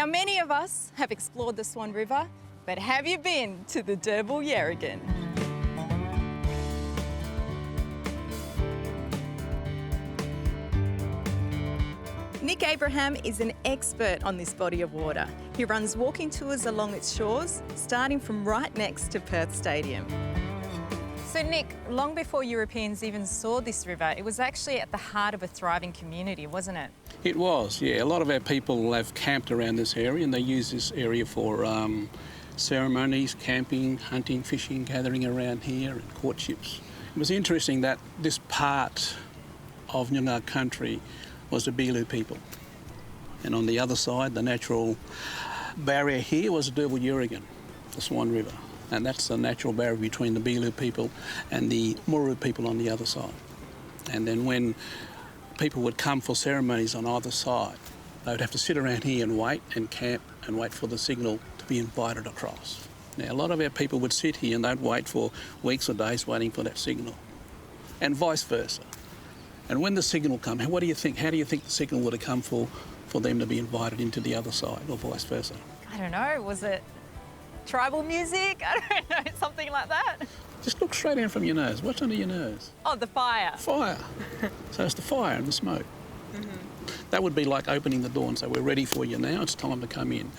Now, many of us have explored the Swan River, but have you been to the Durbal Yerrigan? Nick Abraham is an expert on this body of water. He runs walking tours along its shores, starting from right next to Perth Stadium. So Nick, long before Europeans even saw this river, it was actually at the heart of a thriving community, wasn't it? It was, yeah. A lot of our people have camped around this area and they use this area for ceremonies, camping, hunting, fishing, gathering around here and courtships. It was interesting that this part of Noongar country was the Beeloo people. And on the other side, the natural barrier here was the Durbal Yerrigan, the Swan River. And that's the natural barrier between the Beeloo people and the Muru people on the other side. And then when people would come for ceremonies on either side, they would have to sit around here and wait and camp and wait for the signal to be invited across. Now, a lot of our people would sit here and they'd wait for weeks or days waiting for that signal, and vice versa. And when the signal comes, what do you think? How do you think the signal would have come for them to be invited into the other side, or vice versa? I don't know, was it tribal music? I don't know, something like that. Just look straight in from your nose. What's under your nose? Oh, the fire. Fire. So it's the fire and the smoke. That would be like opening the door and say, we're ready for you now, it's time to come in.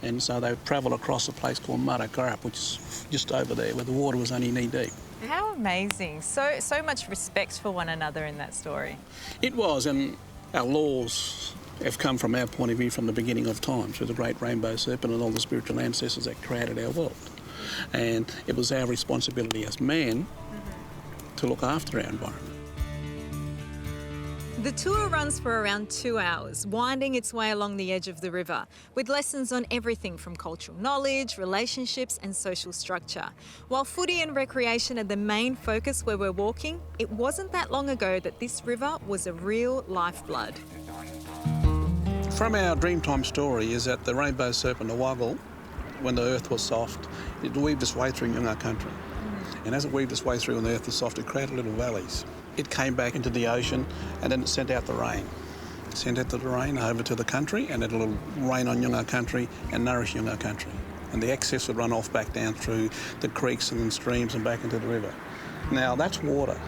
And so they would travel across a place called Marakarap, which is just over there, where the water was only knee-deep. How amazing. So much respect for one another in that story. It was, and our laws have come from our point of view from the beginning of time, through the great rainbow serpent and all the spiritual ancestors that created our world. And it was our responsibility as men to look after our environment. The tour runs for around 2 hours, winding its way along the edge of the river, with lessons on everything from cultural knowledge, relationships and social structure. While footy and recreation are the main focus where we're walking, it wasn't that long ago that this river was a real lifeblood. From our Dreamtime story is that the rainbow serpent, the waggle, when the earth was soft, it weaved its way through Noongar country. And as it weaved its way through and the earth was soft, it created little valleys. It came back into the ocean and then it sent out the rain. It sent out the rain over to the country and it'll rain on Noongar country and nourish Noongar country. And the excess would run off back down through the creeks and streams and back into the river. Now, that's water.